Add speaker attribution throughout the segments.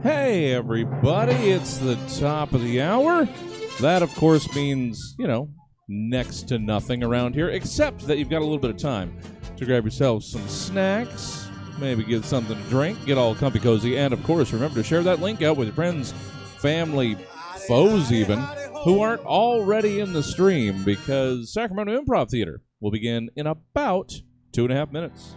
Speaker 1: Hey, everybody, it's the top of the hour. That, of course, means, next to nothing around here, except that you've got a little bit of time to grab yourselves some snacks, maybe get something to drink, get all comfy cozy, and, of course, remember to share that link out with your friends, family, foes even, who aren't already in the stream, because Sacramento Improv Theater will begin in about 2.5 minutes.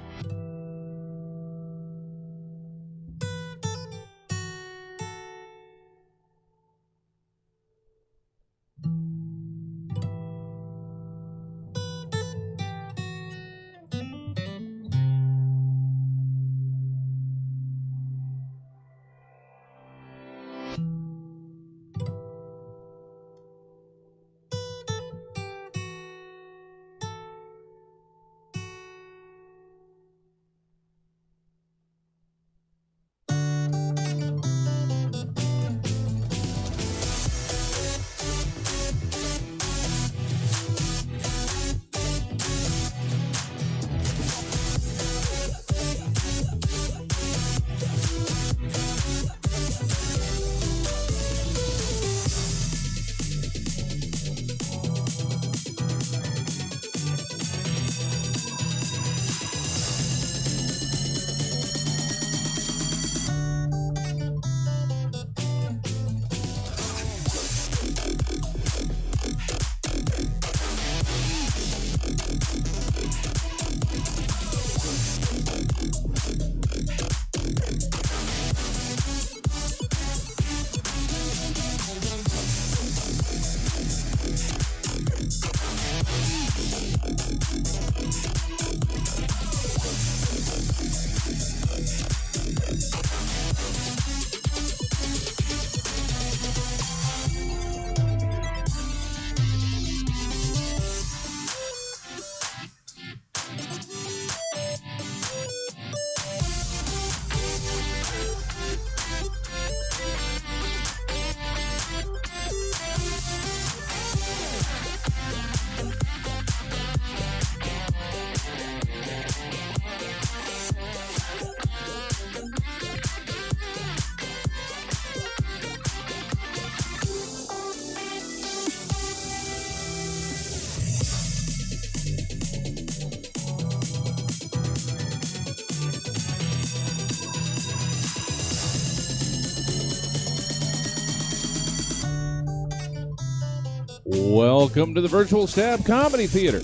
Speaker 1: Welcome to the Virtual Stab Comedy Theater.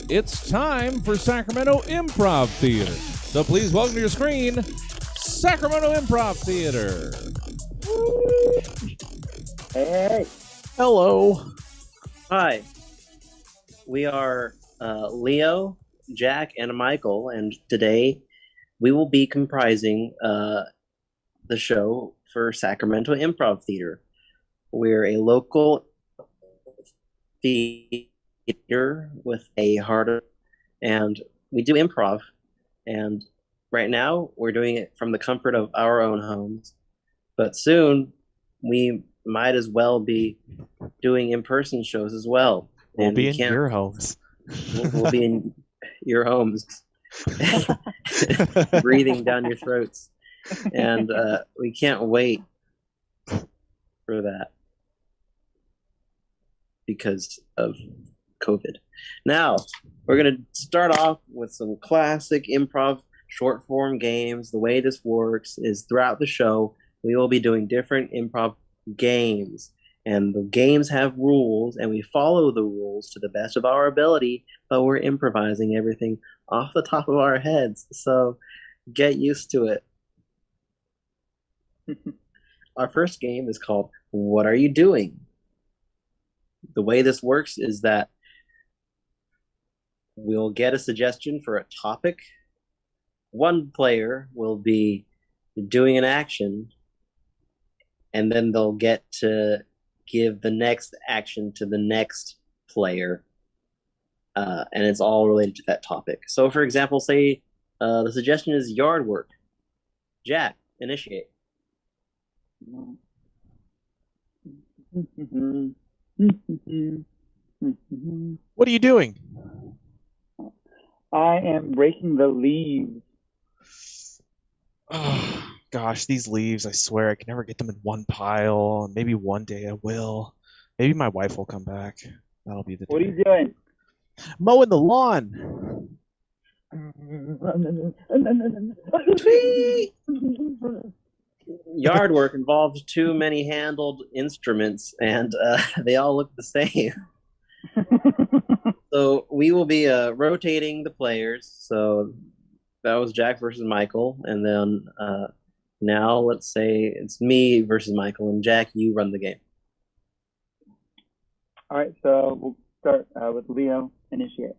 Speaker 1: It's time for Sacramento Improv Theater. So please welcome to your screen, Sacramento Improv Theater.
Speaker 2: Hey.
Speaker 3: Hello.
Speaker 2: Hi. We are Leo, Jack, and Michael, and today we will be comprising the show for Sacramento Improv Theater. We're a local theater with a heart, and we do improv. And right now, we're doing it from the comfort of our own homes. But soon, we might as well be doing in-person shows as well.
Speaker 3: We'll be in your homes.
Speaker 2: We'll be in your homes, breathing down your throats. And we can't wait for that because of COVID. Now, we're going to start off with some classic improv short form games. The way this works is throughout the show, we will be doing different improv games. And the games have rules, and we follow the rules to the best of our ability, but we're improvising everything off the top of our heads. So get used to it. Our first game is called What Are You Doing? The way this works is that we'll get a suggestion for a topic. One player will be doing an action, and then they'll get to give the next action to the next player. And it's all related to that topic. So, for example, say the suggestion is yard work. Jack, initiate.
Speaker 3: What are you doing?
Speaker 4: I am breaking the leaves.
Speaker 3: Gosh, these leaves, I swear I can never get them in one pile. Maybe one day I will. Maybe my wife will come back. That'll be the
Speaker 4: What are
Speaker 3: day.
Speaker 4: you doing?
Speaker 3: Mowing the lawn.
Speaker 2: Tweet! Yard work involves too many handled instruments, and they all look the same. So we will be rotating the players. So that was Jack versus Michael, and then now let's say it's me versus Michael, and Jack, you run the game.
Speaker 4: All right, so we'll start with Leo. Initiate.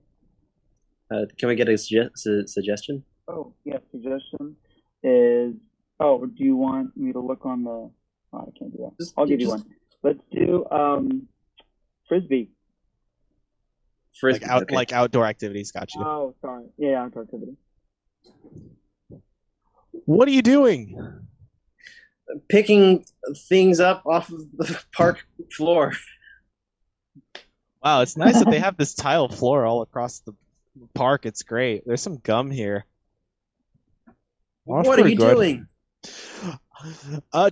Speaker 2: Can we get a suggestion?
Speaker 4: Oh, yeah. Suggestion is. Oh, do you want me to look on the? Oh, I can't do that. I'll give you one. Let's do frisbee.
Speaker 2: Frisbee, okay.
Speaker 3: Like outdoor activities. Got you.
Speaker 4: Oh, sorry. Yeah, outdoor activity.
Speaker 3: What are you doing?
Speaker 2: Picking things up off of the park floor.
Speaker 3: Wow, it's nice that they have this tile floor all across the park. It's great. There's some gum here.
Speaker 2: What are you doing?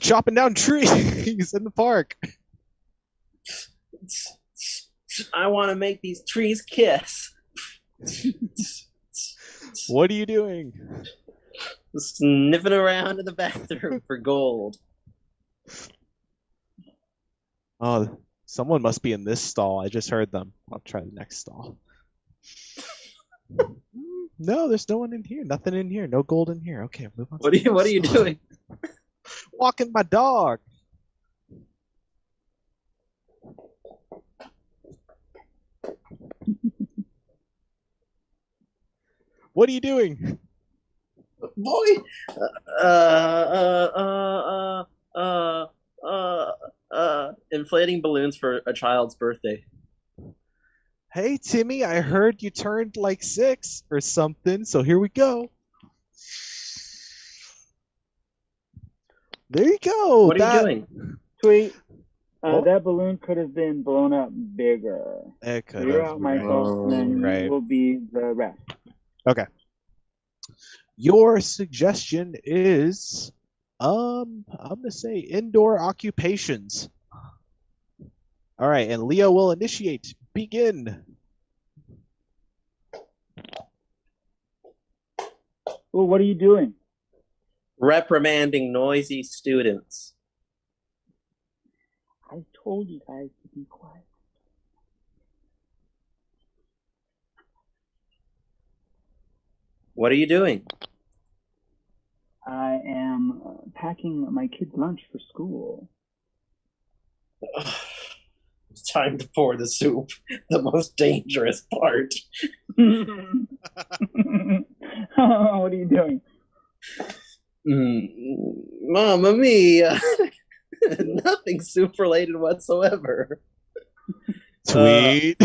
Speaker 3: Chopping down trees in the park.
Speaker 2: I want to make these trees kiss.
Speaker 3: What are you doing?
Speaker 2: Sniffing around in the bathroom for gold.
Speaker 3: Oh, someone must be in this stall. I just heard them. I'll try the next stall. No, there's no one in here. Nothing in here. No gold in here. Okay, move on.
Speaker 2: What are you doing?
Speaker 3: Walking my dog. What are you doing?
Speaker 2: Boy, inflating balloons for a child's birthday.
Speaker 3: Hey, Timmy, I heard you turned like 6 or something, so here we go. There you go.
Speaker 2: What are you doing?
Speaker 4: Sweet.
Speaker 3: Oh.
Speaker 4: That balloon could have been blown up bigger.
Speaker 3: It could
Speaker 4: You're
Speaker 3: have.
Speaker 4: out, Michael, and then
Speaker 3: right.
Speaker 4: will be the rest.
Speaker 3: Okay. Your suggestion is, I'm gonna say indoor occupations. All right, and Leo will initiate. Begin.
Speaker 4: Well, what are you doing?
Speaker 2: Reprimanding noisy students.
Speaker 4: I told you guys to be quiet.
Speaker 2: What are you doing?
Speaker 4: I am packing my kids' lunch for school.
Speaker 2: It's time to pour the soup. The most dangerous part.
Speaker 4: What are you doing?
Speaker 2: Mamma mia. Nothing soup related whatsoever.
Speaker 3: Tweet.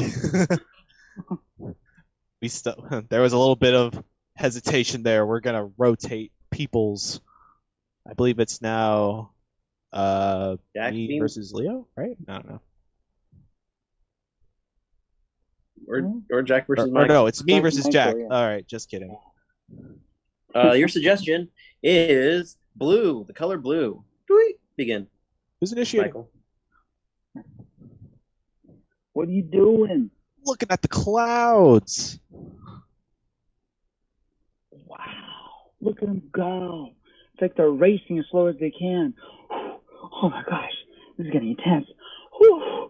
Speaker 3: There was a little bit of hesitation there. We're gonna rotate people's. I believe it's now me versus Leo, right? I don't know.
Speaker 2: Or Jack versus
Speaker 3: Or
Speaker 2: Mike.
Speaker 3: no, it's me versus
Speaker 4: Michael,
Speaker 3: Jack.
Speaker 4: yeah.
Speaker 3: All right, just kidding.
Speaker 2: Your suggestion is blue, the color blue. Tweet. Begin.
Speaker 3: Who's initiating?
Speaker 2: Michael.
Speaker 4: What are you doing?
Speaker 3: Looking at the clouds.
Speaker 4: Wow. Look at them go. It's like they're racing as slow as they can. Oh my gosh. This is getting intense.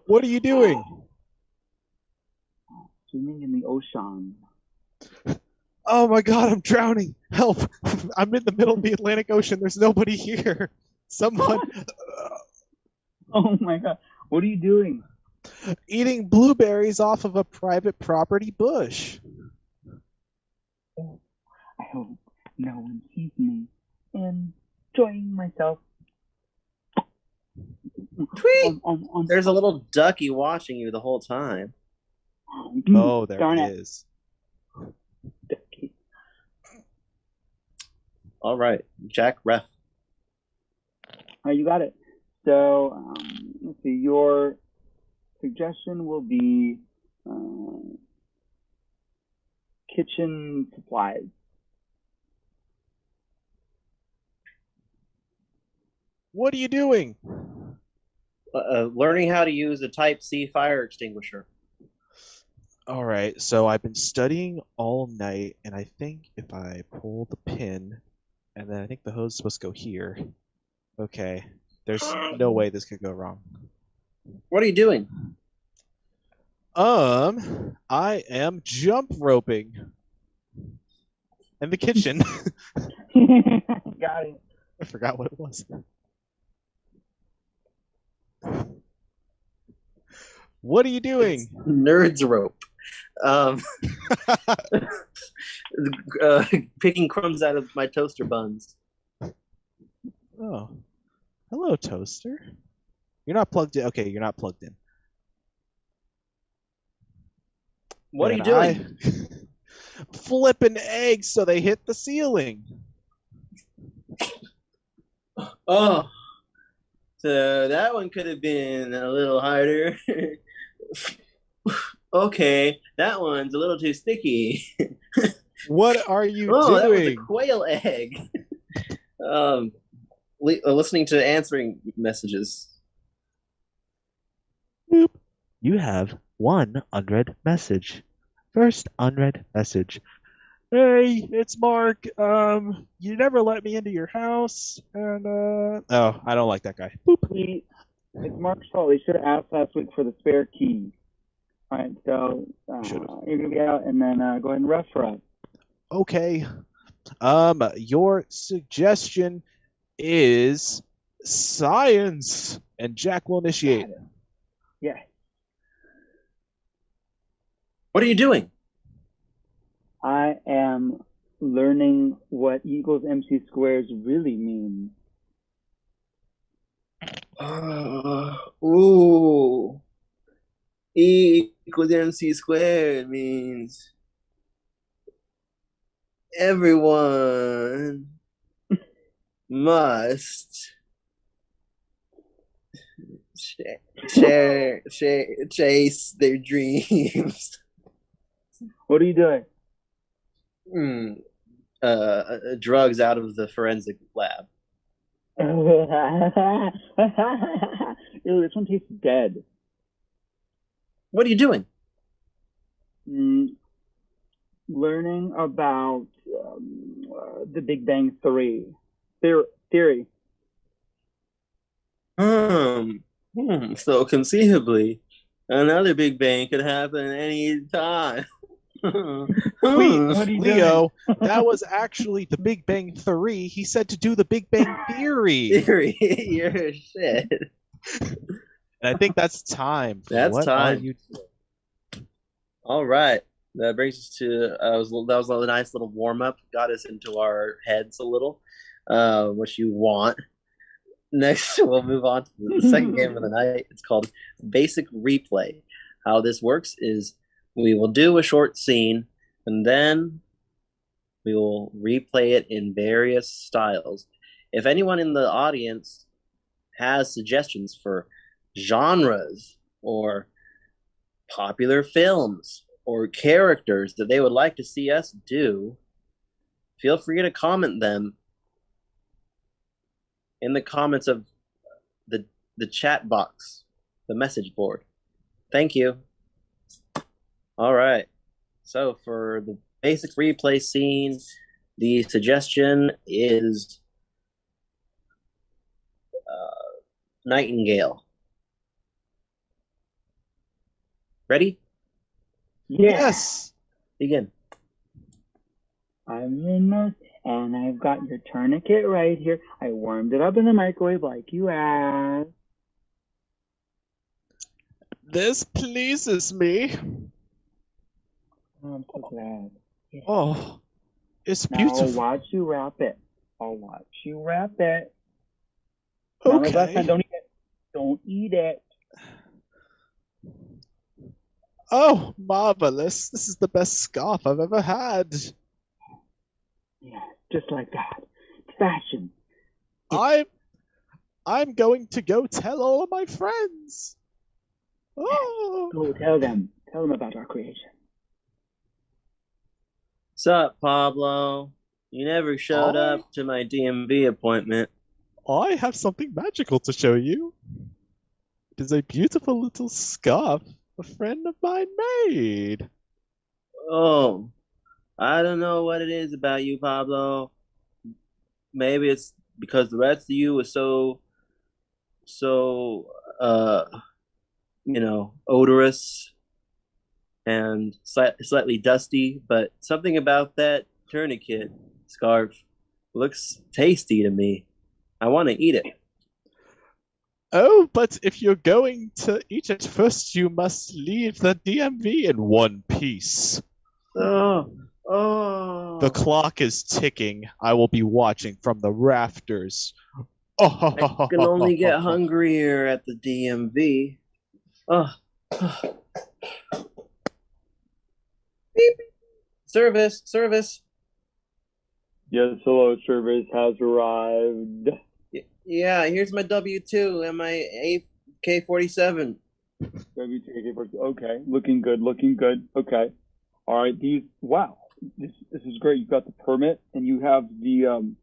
Speaker 3: What are you doing?
Speaker 4: Swimming in the ocean.
Speaker 3: Oh my God, I'm drowning. Help. I'm in the middle of the Atlantic Ocean. There's nobody here. Someone.
Speaker 4: Oh my god. What are you doing?
Speaker 3: Eating blueberries off of a private property bush.
Speaker 4: I hope no one sees me enjoying myself.
Speaker 2: Tweet. There's a little ducky watching you the whole time.
Speaker 3: Oh, there
Speaker 4: Darn
Speaker 3: it
Speaker 4: it.
Speaker 3: is.
Speaker 4: Ducky.
Speaker 2: All right, Jack, ref.
Speaker 4: Oh, you got it. So, let's see. Your suggestion will be kitchen supplies.
Speaker 3: What are you doing?
Speaker 2: Learning how to use a Type C fire extinguisher.
Speaker 3: All right, so I've been studying all night, and I think if I pull the pin, and then I think the hose is supposed to go here. Okay, there's no way this could go wrong.
Speaker 2: What are you doing?
Speaker 3: I am jump roping. In the kitchen.
Speaker 4: Got it.
Speaker 3: I forgot what it was. What are you doing?
Speaker 2: It's nerds rope. Picking crumbs out of my toaster buns.
Speaker 3: Oh. Hello, toaster. You're not plugged in. Okay, you're not plugged in.
Speaker 2: What are you doing?
Speaker 3: Flipping eggs so they hit the ceiling.
Speaker 2: Oh, so that one could have been a little harder. Okay, that one's a little too sticky.
Speaker 3: What are you
Speaker 2: doing? That was a
Speaker 3: doing?
Speaker 2: quail egg. Listening to answering messages.
Speaker 5: Boop. You have one unread message. First unread message.
Speaker 3: Hey, it's Mark. You never let me into your house, and oh, I don't like that guy. Boop.
Speaker 4: It's Mark's fault. He should have asked last week for the spare key. All right, so you're gonna be out, and then go ahead and rough for us.
Speaker 3: Okay. Your suggestion is science, and Jack will initiate.
Speaker 4: Yeah.
Speaker 2: What are you doing?
Speaker 4: I am learning what E equals MC squares really means.
Speaker 2: Ooh. E equals MC squared means everyone must chase their dreams.
Speaker 4: What are you doing?
Speaker 2: Drugs out of the forensic lab.
Speaker 4: Ew, this one tastes dead.
Speaker 2: What are you doing?
Speaker 4: Learning about the Big Bang Theory. Theory.
Speaker 2: So conceivably, another Big Bang could happen any time.
Speaker 3: Leo, that was actually the Big Bang Theory. He said to do the Big Bang Theory.
Speaker 2: You're shit.
Speaker 3: And I think that's time.
Speaker 2: That's
Speaker 3: what
Speaker 2: time.
Speaker 3: Are you
Speaker 2: All right. That brings us to that was a nice little warm up. Got us into our heads a little, which you want. Next, we'll move on to the second game of the night. It's called Basic Replay. How this works is we will do a short scene, and then we will replay it in various styles. If anyone in the audience has suggestions for genres or popular films or characters that they would like to see us do, feel free to comment them in the comments of the chat box, the message board. Thank you. All right. So for the basic replay scene, the suggestion is Nightingale. Ready?
Speaker 3: Yes.
Speaker 2: Begin.
Speaker 4: I'm in the, and I've got your tourniquet right here. I warmed it up in the microwave like you asked.
Speaker 3: This pleases me.
Speaker 4: Oh, I'm so glad. Yeah.
Speaker 3: Oh, it's
Speaker 4: Now
Speaker 3: beautiful.
Speaker 4: I'll watch you wrap it. I'll watch you wrap it.
Speaker 3: Okay.
Speaker 4: Don't eat it. Don't eat it.
Speaker 3: Oh, marvelous. This is the best scarf I've ever had.
Speaker 4: Yeah, just like that. It's fashion.
Speaker 3: I'm going to go tell all of my friends. Oh.
Speaker 4: Go tell them. Tell them about our creation.
Speaker 2: Sup, Pablo? You never showed up to my DMV appointment.
Speaker 3: I have something magical to show you. It is a beautiful little scarf a friend of mine made.
Speaker 2: Oh, I don't know what it is about you, Pablo. Maybe it's because the rest of you was so uh odorous and slightly dusty, but something about that tourniquet scarf looks tasty to me. I want to eat it.
Speaker 3: Oh, but if you're going to eat it first, you must leave the DMV in one piece.
Speaker 2: Oh,
Speaker 3: The
Speaker 2: oh.
Speaker 3: clock is ticking. I will be watching from the rafters.
Speaker 2: I can only get hungrier at the DMV. Oh. Beep. Service, service.
Speaker 4: Yes, hello, service has arrived.
Speaker 2: Yeah, here's my W-2 and my AK-47.
Speaker 4: Okay, looking good, looking good. Okay. All right, wow, this is great. You've got the permit and you have the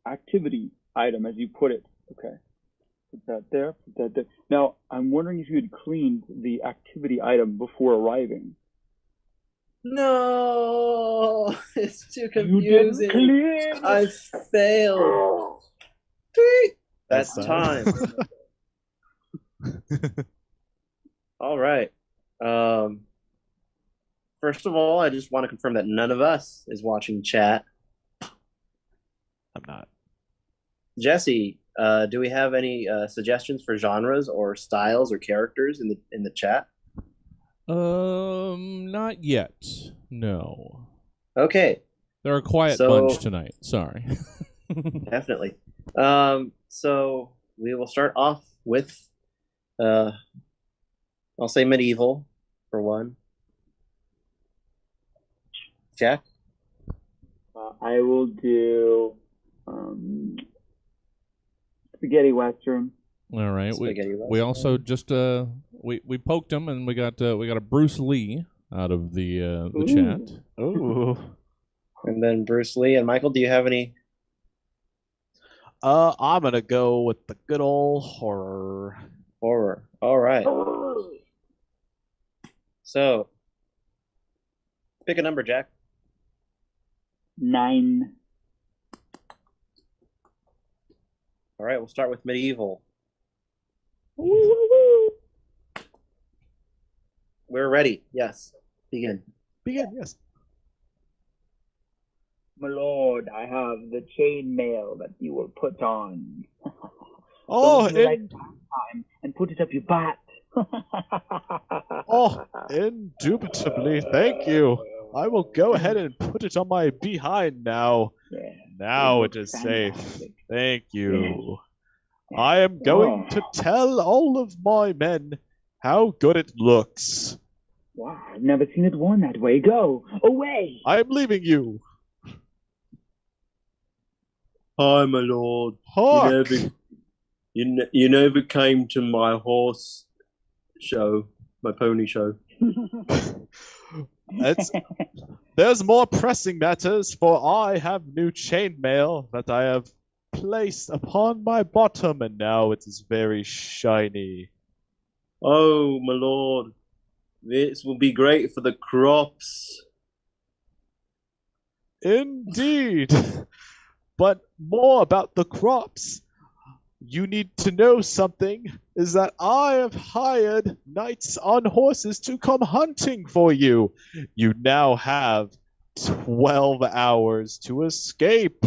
Speaker 4: activity item as you put it. Okay. Put that there, put that there. Now, I'm wondering if you had cleaned the activity item before arriving.
Speaker 2: No, it's too
Speaker 4: You didn't
Speaker 2: confusing.
Speaker 4: clean.
Speaker 2: I failed. Tweet. That's
Speaker 3: That's
Speaker 2: time. All right. First of all, I just want to confirm that none of us is watching chat.
Speaker 3: I'm not.
Speaker 2: Jesse, do we have any suggestions for genres or styles or characters in the chat?
Speaker 1: Not yet. No.
Speaker 2: Okay,
Speaker 1: They're a quiet
Speaker 2: So-
Speaker 1: bunch tonight. Sorry.
Speaker 2: definitely. So we will start off with, I'll say medieval for one. Jack?
Speaker 4: I will do spaghetti western.
Speaker 1: All right.
Speaker 2: Spaghetti
Speaker 1: We also just we poked him and we got a Bruce Lee out of the chat.
Speaker 3: Oh.
Speaker 2: And then Bruce Lee. And Michael, do you have any?
Speaker 3: I'm gonna go with the good old horror.
Speaker 2: Horror. All right. So, pick a number, Jack.
Speaker 4: 9.
Speaker 2: All right, we'll start with medieval. We're ready. Yes. Begin.
Speaker 3: Begin, yes.
Speaker 4: My lord, I have the chainmail that you will put on.
Speaker 3: Oh,
Speaker 4: Don't you like time and put it up your butt.
Speaker 3: Oh, indubitably. Thank you. I will go ahead and put it on my behind now.
Speaker 4: Yeah,
Speaker 3: Now it is safe. Thank you. I am going to tell all of my men how good it looks.
Speaker 4: Wow, I've never seen it worn that way. Go away.
Speaker 3: I am leaving you.
Speaker 2: Hi, my lord.
Speaker 3: Hark!
Speaker 2: You never came to my horse show, my pony show.
Speaker 3: There's more pressing matters, for I have new chainmail that I have placed upon my bottom, and now it is very shiny.
Speaker 2: Oh, my lord. This will be great for the crops.
Speaker 3: Indeed. But more about the crops. You need to know something, is that I have hired knights on horses to come hunting for you. You now have 12 hours to escape.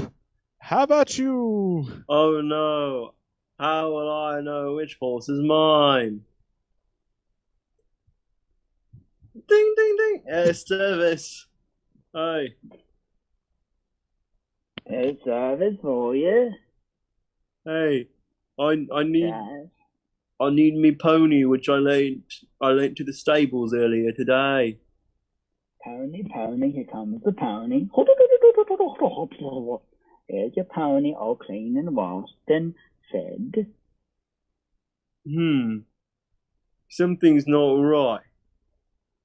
Speaker 3: How about you?
Speaker 2: Oh, no. How will I know which horse is mine? Ding, ding, ding. Service. Hey.
Speaker 4: Hey, service for you.
Speaker 2: Hey. I need
Speaker 4: Yes.
Speaker 2: I need me pony, which I lent to the stables earlier today.
Speaker 4: Pony, here comes the pony. Here's your pony, all clean and washed and fed.
Speaker 2: Something's not right.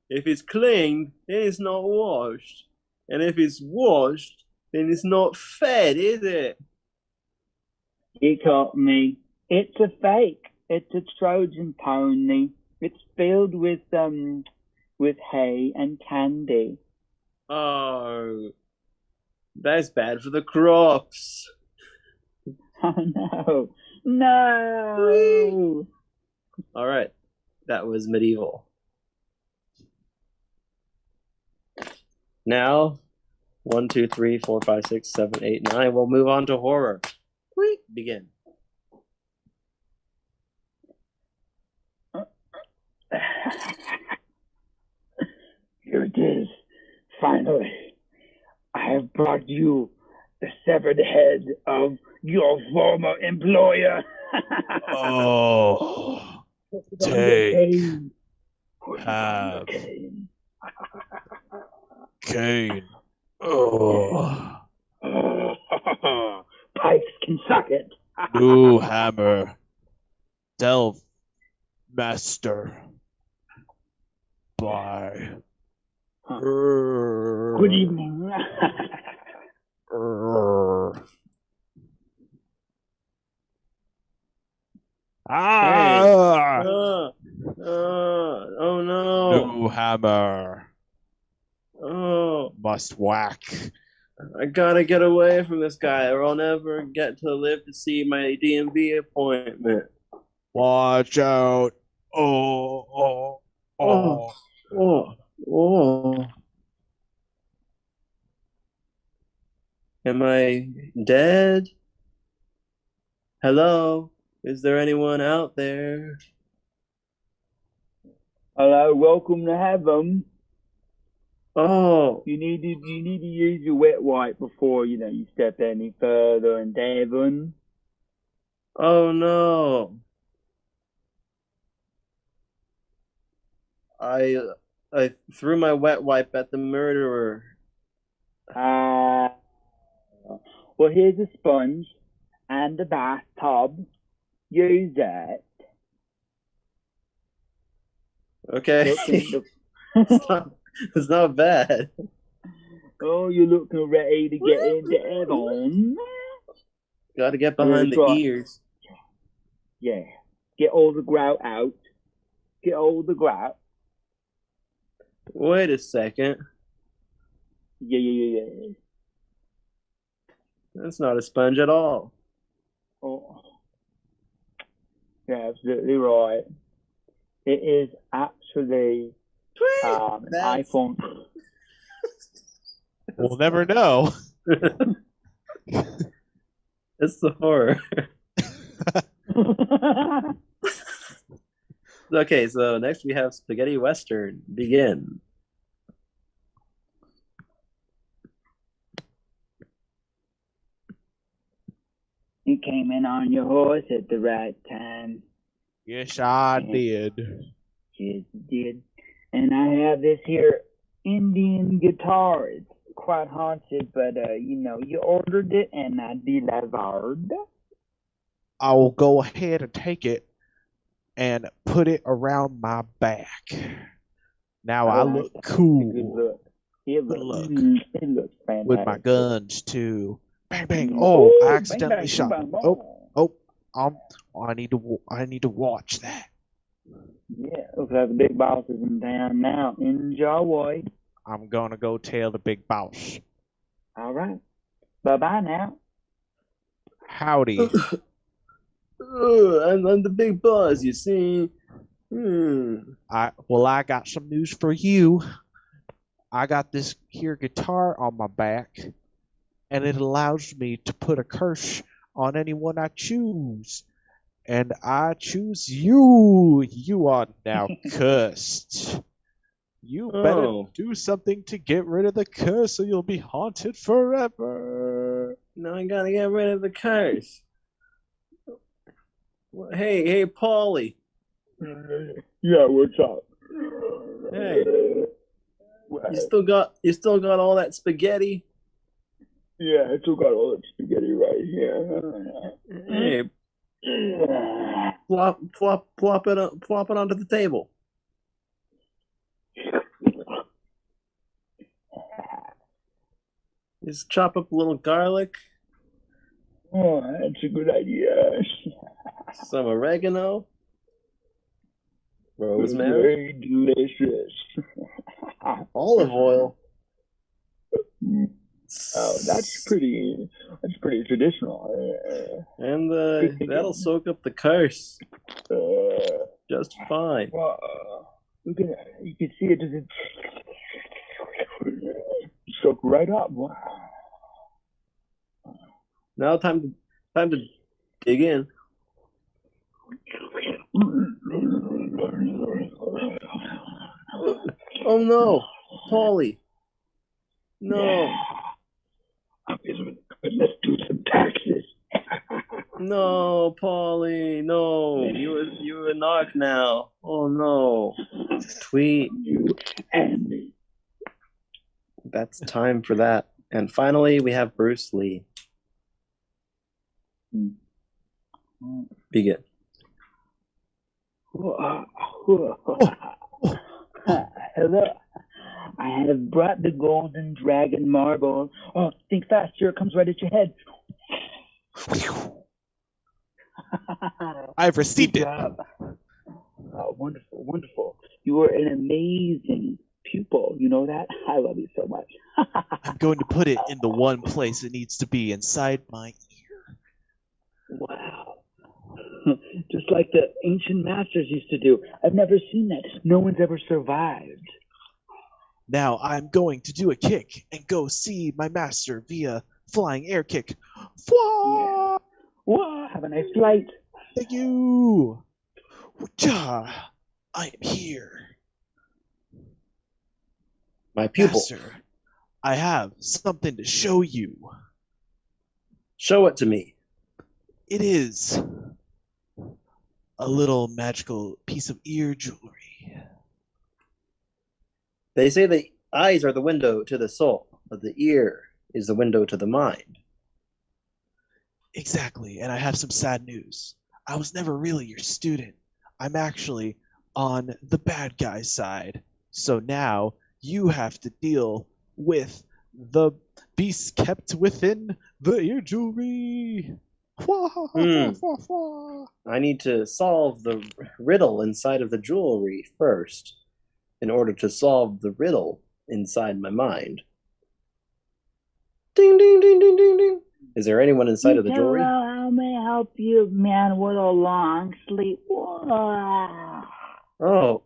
Speaker 2: If it's clean, then it's not washed. And if it's washed, then it's not fed, is it?
Speaker 4: You caught me. It's a fake. It's a Trojan pony. It's filled with hay and candy.
Speaker 2: Oh, that's bad for the crops.
Speaker 4: Oh no. No.
Speaker 2: All right, that was medieval. Now, 1, 2, 3, 4, 5, 6, 7, 8, 9. We'll move on to horror. Wait, begin.
Speaker 4: Here it is. Finally, I have brought you the severed head of your former employer.
Speaker 3: Oh,
Speaker 4: Put it on your
Speaker 3: take,
Speaker 4: cane. Put it on your
Speaker 3: have,
Speaker 4: cane.
Speaker 3: cane. Oh,
Speaker 4: Pipes can suck it.
Speaker 3: new hammer. Delve, master. Bye.
Speaker 4: Good evening.
Speaker 3: Ah!
Speaker 2: Oh no.
Speaker 3: New hammer.
Speaker 2: Oh,
Speaker 3: Must whack.
Speaker 2: I gotta get away from this guy, or I'll never get to live to see my DMV appointment.
Speaker 3: Watch out. Oh, oh,
Speaker 2: Oh,
Speaker 3: oh.
Speaker 2: oh. Am I dead? Hello? Is there anyone out there?
Speaker 4: Hello, welcome to heaven.
Speaker 2: Oh,
Speaker 4: You need to use your wet wipe before you step any further in heaven.
Speaker 2: oh no. I threw my wet wipe at the murderer.
Speaker 4: Well, here's a sponge and a bathtub. Use that.
Speaker 2: Okay. It's not bad.
Speaker 4: Oh, you're looking ready to get into heaven.
Speaker 2: Gotta get behind the ears.
Speaker 4: Yeah. Get all the grout out. Get all the grout.
Speaker 2: Wait a second.
Speaker 4: Yeah.
Speaker 2: That's not a sponge at all.
Speaker 4: Oh. You're absolutely right. It is actually an iPhone.
Speaker 3: We'll never know.
Speaker 2: It's the horror. Okay, so next we have Spaghetti Western. Begin.
Speaker 4: You came in on your horse at the right time.
Speaker 3: Yes, I did.
Speaker 4: Yes, you did. And I have this here Indian guitar. It's quite haunted, but you ordered it and I delivered.
Speaker 3: I will go ahead and take it and put it around my back. Now I look cool.
Speaker 4: Good look. It looks fantastic.
Speaker 3: With my guns too. Bang bang. Oh, I accidentally
Speaker 4: bang,
Speaker 3: shot.
Speaker 4: bang, bang.
Speaker 3: I need to watch that.
Speaker 4: Yeah, looks like the big boss is in town now. Enjoy.
Speaker 3: I'm gonna go tell the big boss.
Speaker 4: All right. Bye-bye now.
Speaker 3: Howdy.
Speaker 2: I'm the big boss, you see.
Speaker 3: I got some news for you. I got this here guitar on my back, and it allows me to put a curse on anyone I choose. And I choose you. You are now cursed. You better do something to get rid of the curse, or you'll be haunted forever.
Speaker 2: Now I gotta get rid of the curse. Hey, Paulie.
Speaker 4: Yeah, what's up?
Speaker 2: Hey, you still got all that spaghetti?
Speaker 4: Yeah, I still got all that spaghetti right here.
Speaker 2: Hey, plop it onto the table. Just chop up a little garlic.
Speaker 4: Oh, that's a good idea.
Speaker 2: some oregano, rosemary,
Speaker 4: Very delicious.
Speaker 2: olive oil.
Speaker 4: Oh, that's pretty traditional.
Speaker 2: And
Speaker 4: Good thinking.
Speaker 2: that'll soak up the curse just fine.
Speaker 4: Well, you can see it just soak right up. Wow.
Speaker 2: Now time to dig in. Oh no, Paulie. No.
Speaker 4: Let's do some taxes.
Speaker 2: No, Paulie. No. You are knocked now. Oh no. Tweet.
Speaker 4: You and me.
Speaker 2: That's time for that. And finally we have Bruce Lee. Begin.
Speaker 4: Hello. I have brought the golden dragon marble. Oh, think fast, here it comes right at your head.
Speaker 3: I've received
Speaker 4: Good
Speaker 3: it.
Speaker 4: job. Oh, wonderful, wonderful. You are an amazing pupil. You know that? I love you so much.
Speaker 3: I'm going to put it in the one place it needs to be, inside my ear.
Speaker 4: Wow. Just like the ancient masters used to do. I've never seen that. No one's ever survived.
Speaker 3: Now I'm going to do a kick and go see my master via flying air kick. Fwah!
Speaker 4: Wow, have a nice flight.
Speaker 3: Thank you. Wcha! I am here.
Speaker 2: My pupil.
Speaker 3: Master, I have something to show you.
Speaker 2: Show it to me.
Speaker 3: It is a little magical piece of ear jewelry.
Speaker 2: They say the eyes are the window to the soul, but the ear is the window to the mind.
Speaker 3: Exactly, and I have some sad news. I was never really your student. I'm actually on the bad guy's side. So now you have to deal with the beasts kept within the ear jewelry.
Speaker 2: I need to solve the riddle inside of the jewelry first in order to solve the riddle inside my mind. Ding, ding, ding, ding, ding, ding. Is there anyone inside of the jewelry?
Speaker 4: Hello, how may I help you, man with a long sleep?
Speaker 2: Oh.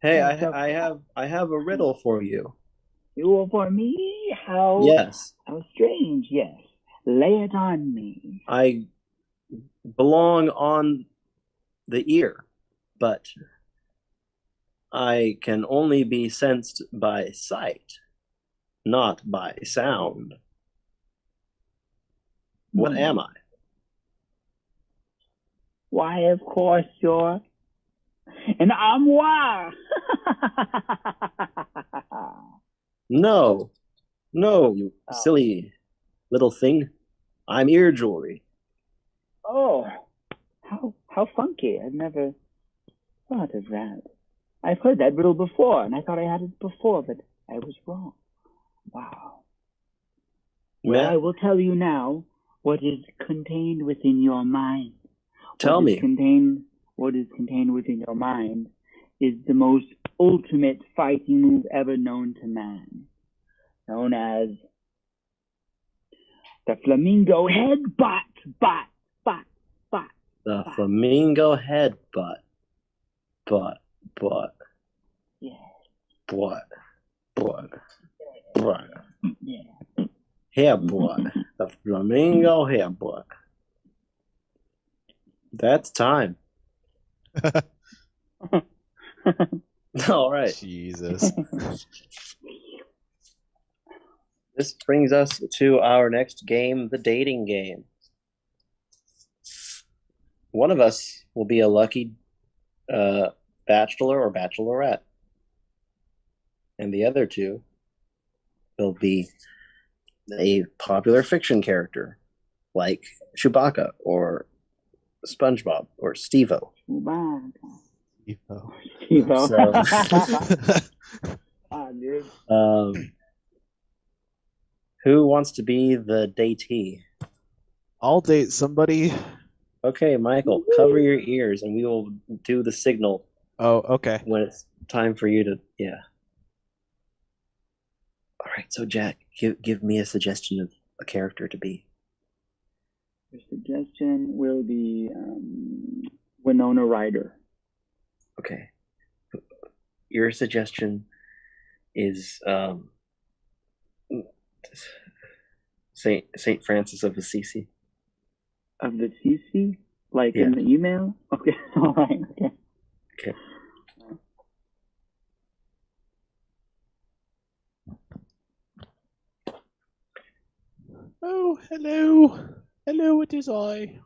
Speaker 2: Hey, I have a riddle for you.
Speaker 4: You for me? How?
Speaker 2: Yes.
Speaker 4: How strange, yes. Lay it on me.
Speaker 2: I belong on the ear, but I can only be sensed by sight, not by sound. What am I?
Speaker 4: Why, of course, you're an armoire.
Speaker 2: No, you silly little thing. I'm ear jewelry.
Speaker 4: Oh, how funky. I've never thought of that. I've heard that riddle before, and I thought I had it before, but I was wrong. Wow. Well, I will tell you now what is contained within your mind.
Speaker 2: Tell me.
Speaker 4: What is contained within your mind is the most ultimate fighting move ever known to man, known as the flamingo headbutt.
Speaker 2: The flamingo headbutt. Butt.
Speaker 4: Yeah.
Speaker 2: Butt.
Speaker 4: Yeah.
Speaker 2: Headbutt. The flamingo headbutt. That's time. All right.
Speaker 3: Jesus.
Speaker 2: This brings us to our next game, the dating game. One of us will be a lucky bachelor or bachelorette. And the other two will be a popular fiction character like Chewbacca or SpongeBob or Steve-O.
Speaker 4: Steve-O.
Speaker 2: So,
Speaker 4: Ah, dude.
Speaker 2: Who wants to be the datee?
Speaker 3: I'll date somebody.
Speaker 2: Okay, Michael, cover your ears and we will do the signal
Speaker 3: Oh, okay.
Speaker 2: when it's time for you to, yeah. All right, so Jack, give me a suggestion of a character to be.
Speaker 4: Your suggestion will be Winona Ryder.
Speaker 2: Okay. Your suggestion is Saint Francis of Assisi.
Speaker 4: Of the CC? Like
Speaker 2: Yeah.
Speaker 4: in the email? Okay, all right, okay.
Speaker 2: Okay.
Speaker 3: Oh, hello. Hello, it is I.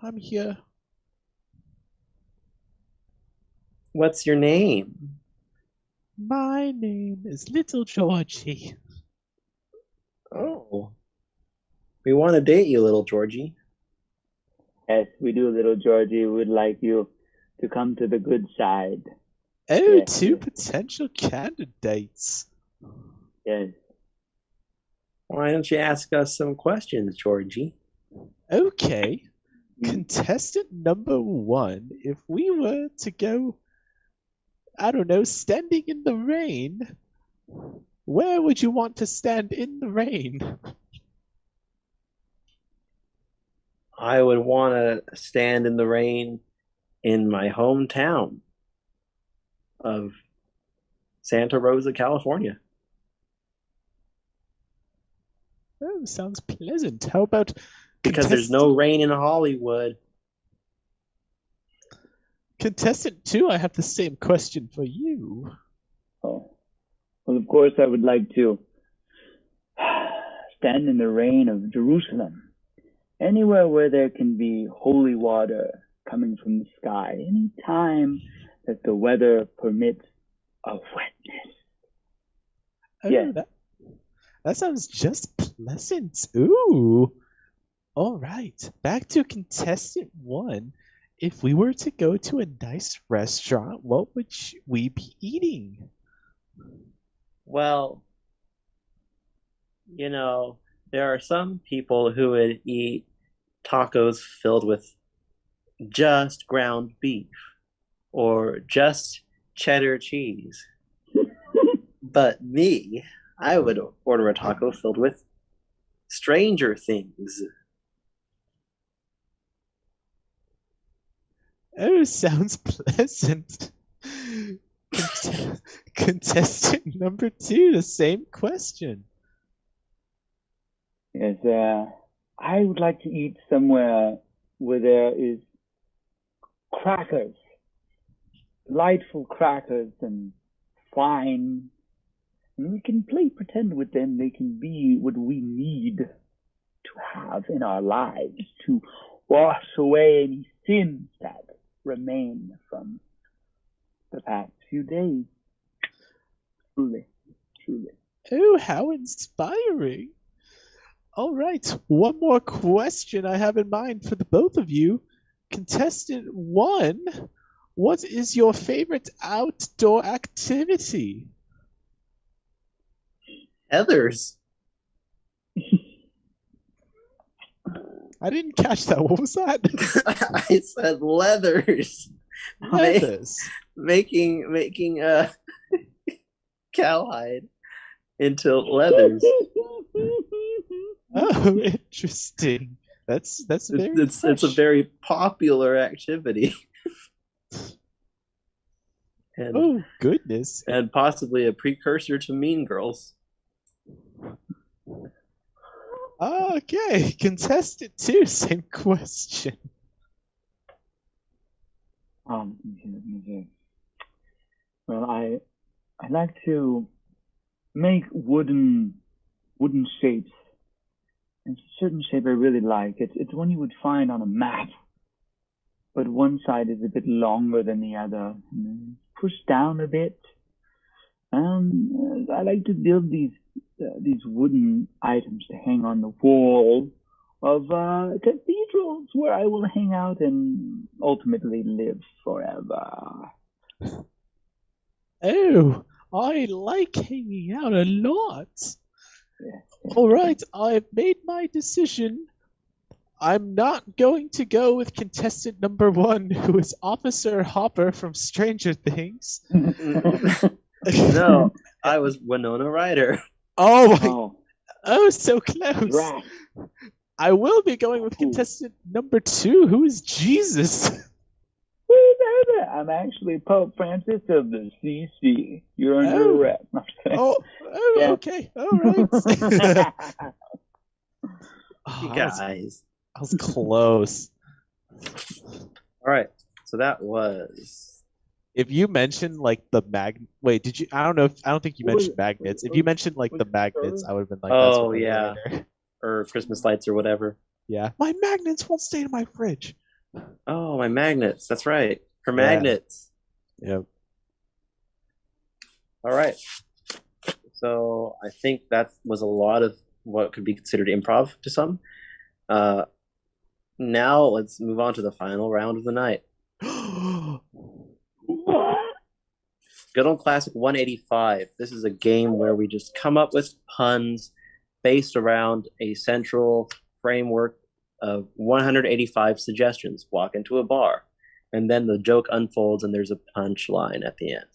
Speaker 3: I'm here.
Speaker 2: What's your name?
Speaker 3: My name is Little Georgie.
Speaker 2: Oh. We want to date you, little Georgie.
Speaker 4: Yes, we do, little Georgie. We'd like you to come to the good side.
Speaker 3: Oh,
Speaker 4: Yes,
Speaker 3: two
Speaker 4: yes.
Speaker 3: potential candidates.
Speaker 4: Yes.
Speaker 2: Why don't you ask us some questions, Georgie?
Speaker 3: Okay. Contestant number 1, if we were to go, I don't know, standing in the rain, where would you want to stand in the rain?
Speaker 2: I would want to stand in the rain in my hometown of Santa Rosa, California.
Speaker 3: Oh, sounds pleasant. How about
Speaker 2: Because there's no rain in Hollywood.
Speaker 3: Contestant 2, I have the same question for you.
Speaker 4: Oh. Well, of course, I would like to stand in the rain of Jerusalem. Anywhere where there can be holy water coming from the sky. Any time that the weather permits of wetness.
Speaker 3: Oh,
Speaker 4: Yes.
Speaker 3: that sounds just pleasant. Ooh. All right. Back to contestant 1. If we were to go to a nice restaurant, what would we be eating?
Speaker 2: Well, there are some people who would eat tacos filled with just ground beef or just cheddar cheese. But me, I would order a taco filled with Stranger Things.
Speaker 3: Oh, sounds pleasant. Contestant number 2, the same question.
Speaker 4: Yes, I would like to eat somewhere where there is crackers, delightful crackers and fine. And we can pretend with them they can be what we need to have in our lives to wash away any sins that remain from the past few days. Truly, truly.
Speaker 3: Oh, how inspiring. All right, one more question I have in mind for the both of you. Contestant 1, what is your favorite outdoor activity?
Speaker 2: Heathers.
Speaker 3: I didn't catch that. What was that?
Speaker 2: I said leathers.
Speaker 3: Leathers.
Speaker 2: Making cowhide into leathers.
Speaker 3: Oh, interesting. That's very
Speaker 2: It's a very popular activity. And,
Speaker 3: oh goodness.
Speaker 2: and possibly a precursor to Mean Girls.
Speaker 3: Okay, contestant 2, same question.
Speaker 4: Well, I like to make wooden shapes. It's a certain shape I really like. It's one you would find on a map, but one side is a bit longer than the other. And then pushed down a bit. I like to build these wooden items to hang on the wall of cathedrals where I will hang out and ultimately live forever.
Speaker 3: Oh, I like hanging out a lot. All right, I've made my decision. I'm not going to go with contestant number 1, who is Officer Hopper from Stranger Things.
Speaker 2: No, I was Winona Ryder.
Speaker 3: Oh, so close.
Speaker 4: Right.
Speaker 3: I will be going with contestant number 2, who is Jesus.
Speaker 4: I'm actually Pope Francis of the CC. You're under arrest. Yeah.
Speaker 3: Okay, all right.
Speaker 2: You
Speaker 3: that
Speaker 2: guys.
Speaker 3: was close.
Speaker 2: All right. So that was.
Speaker 3: If you mentioned like the wait, did you? I don't think you mentioned magnets. If you mentioned like the magnets, I would have been like, that's
Speaker 2: Oh,
Speaker 3: way
Speaker 2: yeah.
Speaker 3: later.
Speaker 2: Or Christmas lights or whatever.
Speaker 3: Yeah, my magnets won't stay in my fridge.
Speaker 2: Oh, my magnets. That's right. Her
Speaker 3: Yeah.
Speaker 2: magnets.
Speaker 3: Yep.
Speaker 2: All right. So I think that was a lot of what could be considered improv to some. Now let's move on to the final round of the night. Good old classic 185. This is a game where we just come up with puns based around a central framework of 185 suggestions. Walk into a bar, and then the joke unfolds and there's a punchline at the end.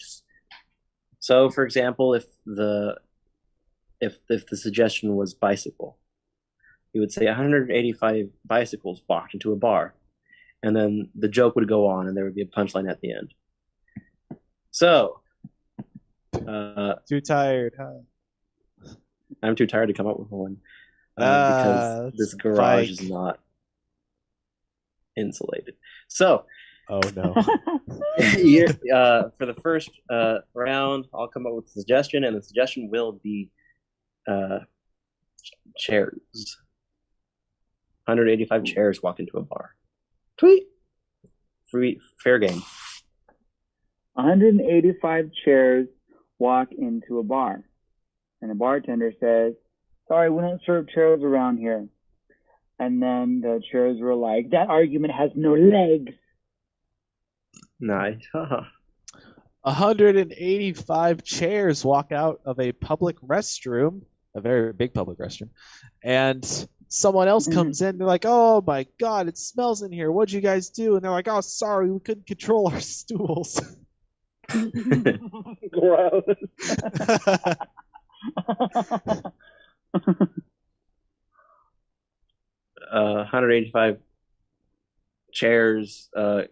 Speaker 2: So, for example, if the suggestion was bicycle, you would say 185 bicycles walked into a bar, and then the joke would go on and there would be a punchline at the end. So,
Speaker 3: Too tired, huh?
Speaker 2: I'm too tired to come up with one because this garage is not insulated. So,
Speaker 3: oh no.
Speaker 2: For the first round, I'll come up with a suggestion, and the suggestion will be chairs. 185 chairs walk into a bar. Tweet. Fair game.
Speaker 4: 185 chairs walk into a bar, and the bartender says, "Sorry, we don't serve chairs around here." And then the chairs were like, "That argument has no legs."
Speaker 2: Nice.
Speaker 3: 185 chairs walk out of a public restroom, a very big public restroom, and someone else comes in. They're like, "Oh my God, it smells in here. What'd you guys do?" And they're like, "Oh, sorry, we couldn't control our stools."
Speaker 4: Gross.
Speaker 2: 185 chairs go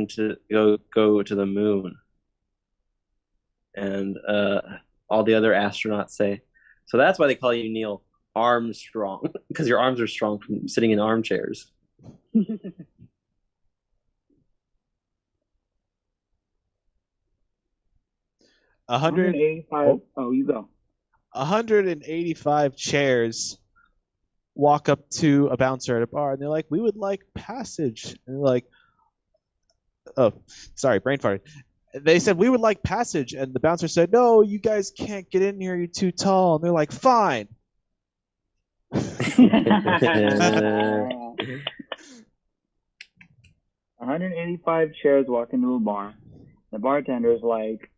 Speaker 2: to the moon, and all the other astronauts say, so that's why they call you, Neil, Armstrong, because your arms are strong from sitting in armchairs.
Speaker 4: 185. Oh, you go.
Speaker 3: 185 chairs walk up to a bouncer at a bar, and they're like, "We would like passage." And they're like, "Oh, sorry, brain farted." They said, "We would like passage," and the bouncer said, "No, you guys can't get in here. You're too tall." And they're like, "Fine."
Speaker 4: 185 chairs walk into a bar. The bartender's like,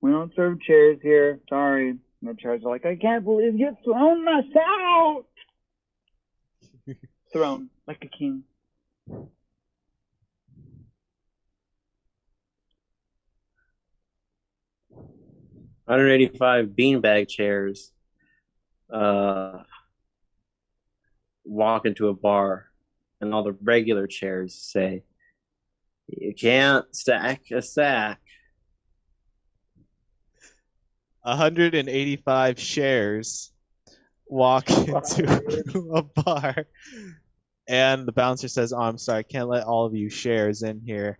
Speaker 4: "We don't serve chairs here. Sorry." And the chairs are like, "I can't believe you've thrown us out." Thrown like a king.
Speaker 2: $185 beanbag chairs walk into a bar, and all the regular chairs say, "You can't stack a sack."
Speaker 3: 185 shares walk into a bar, and the bouncer says, "Oh, I'm sorry, I can't let all of you shares in here."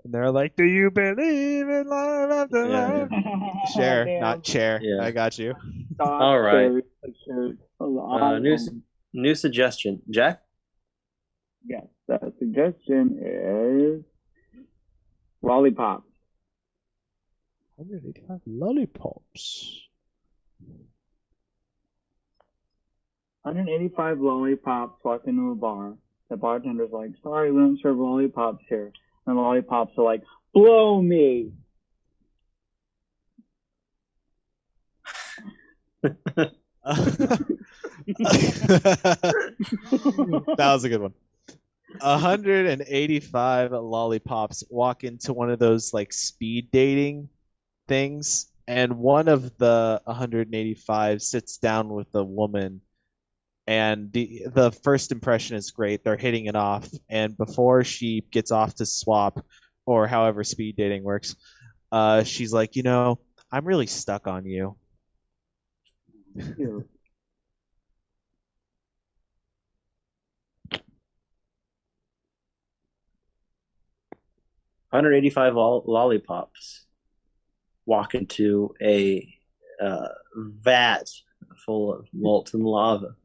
Speaker 3: And they're like, "Do you believe in life after life?" Share, not chair.
Speaker 2: Yeah.
Speaker 3: I got you.
Speaker 2: All right.
Speaker 4: New
Speaker 2: New suggestion, Jack.
Speaker 4: Yes, the suggestion is lollipop.
Speaker 3: 185 lollipops.
Speaker 4: 185 lollipops walk into a bar. The bartender's like, "Sorry, we don't serve lollipops here." And the lollipops are like, "Blow me."
Speaker 3: That was a good one. 185 lollipops walk into one of those like speed dating things, and one of the 185 sits down with a woman, and the first impression is great. They're hitting it off, and before she gets off to swap, or however speed dating works, she's like, I'm really stuck on you.
Speaker 4: Here.
Speaker 2: 185 lollipops walk into a vat full of molten lava.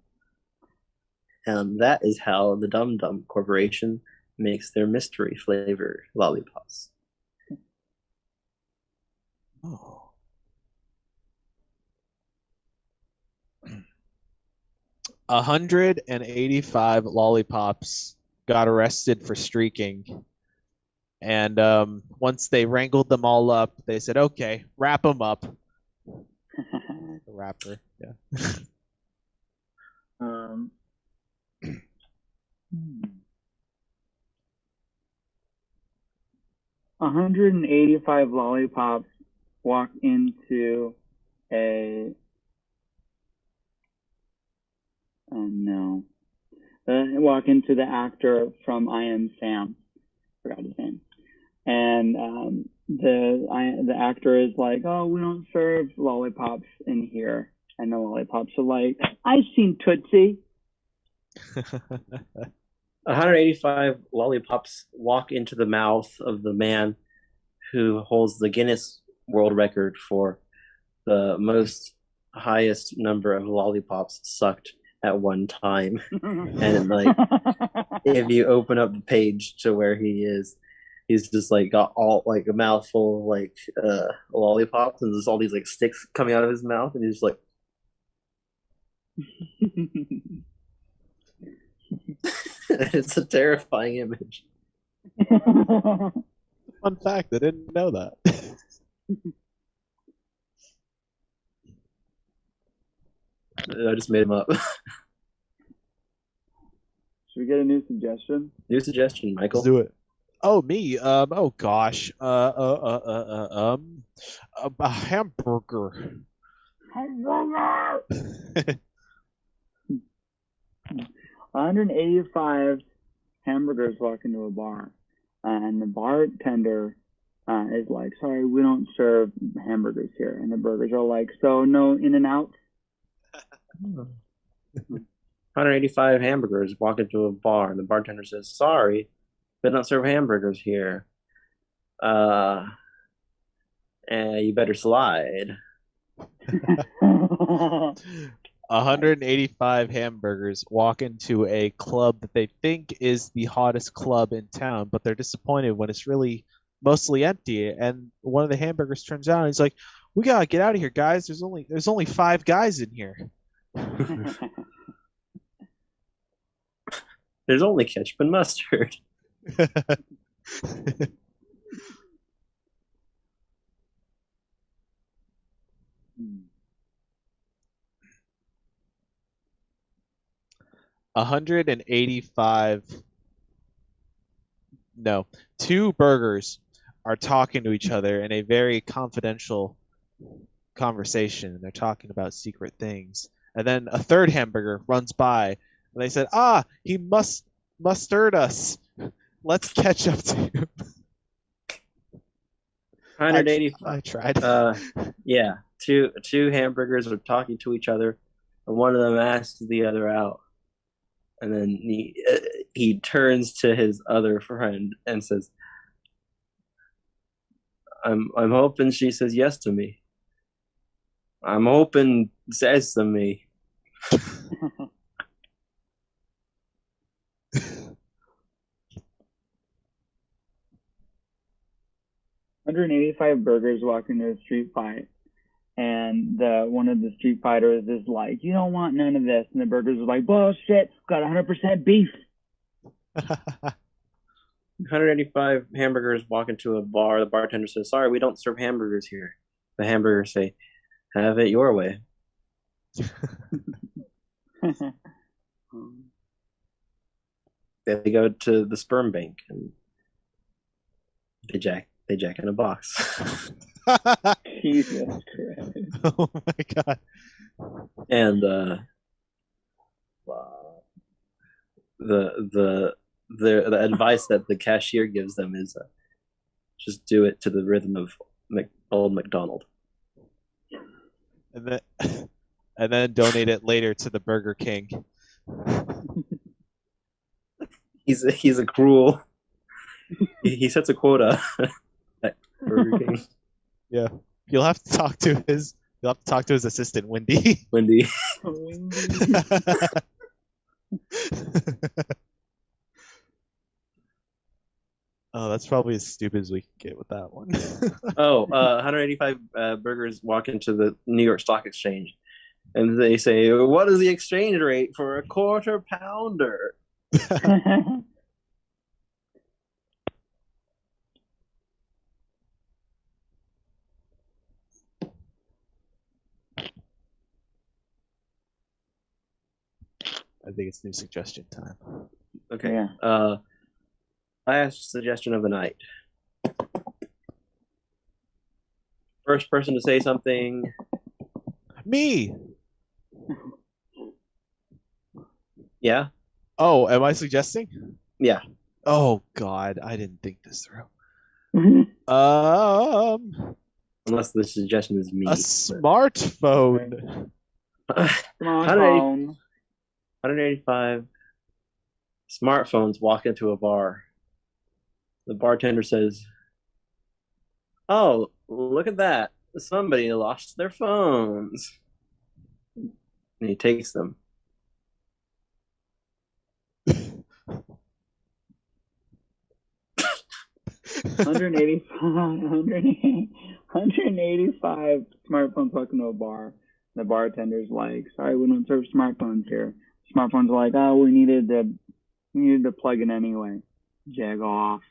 Speaker 2: And that is how the Dum Dum Corporation makes their mystery flavor lollipops.
Speaker 3: Oh. 185 lollipops got arrested for streaking. And once they wrangled them all up, they said, okay, wrap them up. The rapper, yeah.
Speaker 4: 185 lollipops walk into a. Oh no. Walk into the actor from I Am Sam. Forgot his name. And the actor is like, oh, we don't serve lollipops in here. And the lollipops are like, I've seen Tootsie.
Speaker 2: 185 lollipops walk into the mouth of the man who holds the Guinness World Record for the most highest number of lollipops sucked at one time. And like, if you open up the page to where he is, he's just like got all like a mouthful of like lollipops, and there's all these like sticks coming out of his mouth, and he's just like it's a terrifying image.
Speaker 3: Fun fact, I didn't know that.
Speaker 2: I just made him up.
Speaker 4: Should we get a new suggestion?
Speaker 2: New suggestion, Michael.
Speaker 3: Let's do it. Oh, me. Oh gosh. A hamburger.
Speaker 4: Hamburger. 185 hamburgers walk into a bar, and the bartender is like, sorry, we don't serve hamburgers here. And the burgers are like, so no In-N-Out?
Speaker 2: 185 hamburgers walk into a bar, and the bartender says, sorry, they don't serve hamburgers here. And you better slide.
Speaker 3: 185 hamburgers walk into a club that they think is the hottest club in town, but they're disappointed when it's really mostly empty. And one of the hamburgers turns out and he's like, we gotta get out of here, guys. There's only 5 guys in here.
Speaker 2: There's only ketchup and mustard.
Speaker 3: 185. No, 2 burgers are talking to each other in a very confidential conversation. They're talking about secret things. And then a third hamburger runs by, and they said, he mustard us. Let's catch up to him.
Speaker 2: 185.
Speaker 3: I tried.
Speaker 2: Yeah, two hamburgers are talking to each other, and one of them asks the other out, and then he turns to his other friend and says, "I'm hoping she says yes to me. I'm hoping says to me."
Speaker 4: 185 burgers walk into a street fight, and one of the street fighters is like, you don't want none of this. And the burgers are like, bullshit, got 100% beef.
Speaker 2: 185 hamburgers walk into a bar. The bartender says, sorry, we don't serve hamburgers here. The hamburgers say, have it your way. They go to the sperm bank and they jack in a box.
Speaker 4: Jesus Christ.
Speaker 3: Oh my god.
Speaker 2: And the advice that the cashier gives them is just do it to the rhythm of old McDonald.
Speaker 3: And then donate it later to the Burger King.
Speaker 2: He's a cruel. He sets a quota at Burger King.
Speaker 3: Yeah. You'll have to talk to his assistant, Wendy.
Speaker 2: Wendy.
Speaker 3: Oh, that's probably as stupid as we can get with that one.
Speaker 2: 185 burgers walk into the New York Stock Exchange, and they say, "What is the exchange rate for a quarter pounder?"
Speaker 3: I think it's new suggestion time.
Speaker 2: Okay.
Speaker 4: Yeah.
Speaker 2: Last suggestion of the night. First person to say something.
Speaker 3: Me.
Speaker 2: Yeah.
Speaker 3: Oh, am I suggesting?
Speaker 2: Yeah.
Speaker 3: Oh God, I didn't think this through.
Speaker 2: Unless the suggestion is me.
Speaker 3: A smartphone.
Speaker 2: 185 smartphones walk into a bar. The bartender says, "Oh, look at that. Somebody lost their phones." And he takes them.
Speaker 4: Hundred and 185 smartphones walk into a bar. The bartender's like, "Sorry, we don't serve smartphones here." Smartphones are like, "Oh, we needed to plug in anyway." Jag off.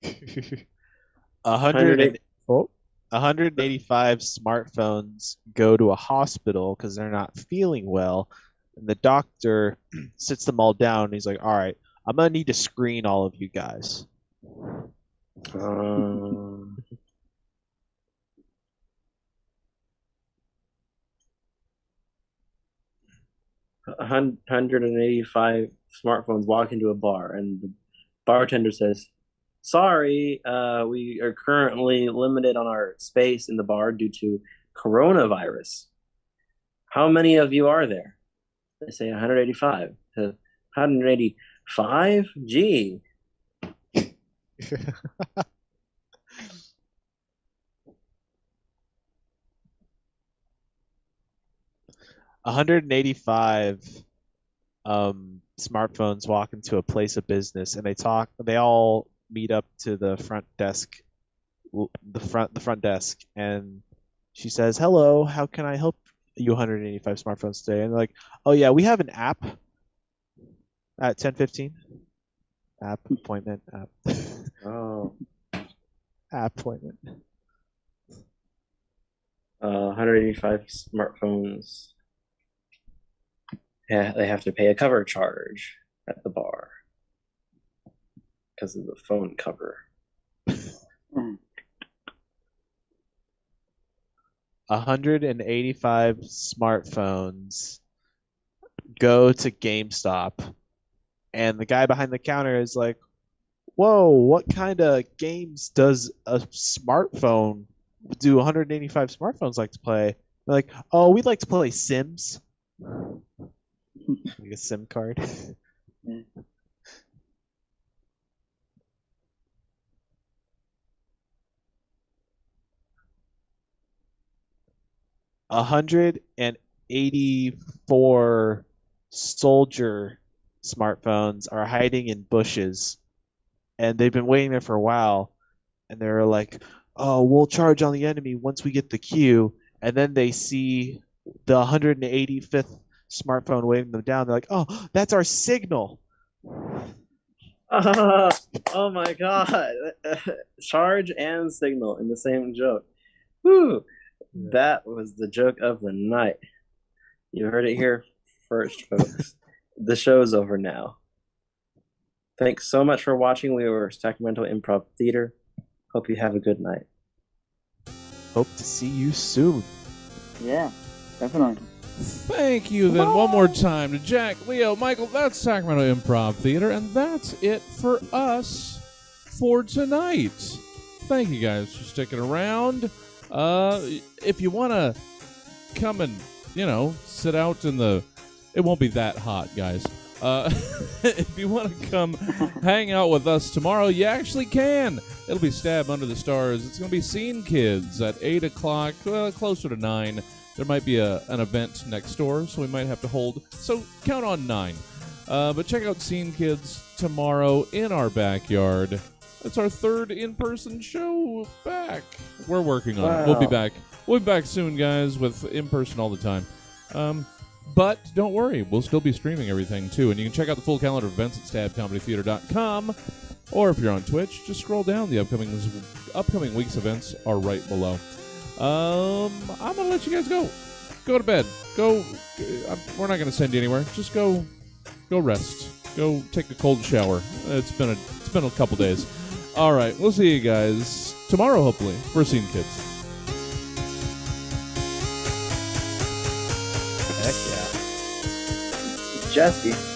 Speaker 3: 185 smartphones go to a hospital because they're not feeling well, and the doctor sits them all down. And he's like, "All right, I'm gonna need to screen all of you guys."
Speaker 2: 185 smartphones walk into a bar, and the bartender says, "Sorry, we are currently limited on our space in the bar due to coronavirus. How many of you are there?" They say 185. 185? Gee.
Speaker 3: $185 smartphones walk into a place of business, and they all meet up to the front desk, and she says, "Hello, how can I help you 185 smartphones today?" And they're like, "Oh yeah, we have an app at 10:15. App appointment. App.
Speaker 2: Oh.
Speaker 3: App appointment."
Speaker 2: 185 smartphones. Yeah, they have to pay a cover charge at the bar because of the phone cover.
Speaker 3: 185 smartphones go to GameStop, and the guy behind the counter is like, "Whoa, what kind of games does a smartphone do 185 smartphones like to play?" They're like, "Oh, we'd like to play Sims." Like a SIM card. $184 soldier smartphones are hiding in bushes, and they've been waiting there for a while, and they're like, "Oh, we'll charge on the enemy once we get the queue." And then they see the 185th smartphone waving them down. They're like, "Oh, that's our signal."
Speaker 2: Oh my god. Charge and signal in the same joke. Whew.
Speaker 3: Yeah.
Speaker 2: That was the joke of the night. You heard it here first, folks. The show's over now. Thanks so much for watching. We were Sacramento Improv Theater. Hope you have a good night.
Speaker 3: Hope to see you soon.
Speaker 4: Yeah, definitely.
Speaker 1: Thank you then one more time to Jack, Leo, Michael. That's Sacramento Improv Theater, and that's it for us for tonight. Thank you guys for sticking around. If you want to come and, sit out in the... It won't be that hot, guys. If you want to come hang out with us tomorrow, you actually can. It'll be Stab Under the Stars. It's going to be Scene Kids at 8 o'clock, closer to 9. There might be an event next door, so we might have to hold. So count on 9. But check out Scene Kids tomorrow in our backyard. It's our 3rd in-person show back. We're working on it. We'll be back. We'll be back soon, guys, with in-person all the time. But don't worry, we'll still be streaming everything, too. And you can check out the full calendar of events at stabcomedytheater.com. Or if you're on Twitch, just scroll down. The upcoming week's events are right below. I'm going to let you guys go. Go to bed. Go. We're not going to send you anywhere. Just go rest. Go take a cold shower. It's been a couple days. All right, we'll see you guys tomorrow, hopefully, for Scene Kids.
Speaker 3: Heck yeah.
Speaker 2: Jesse.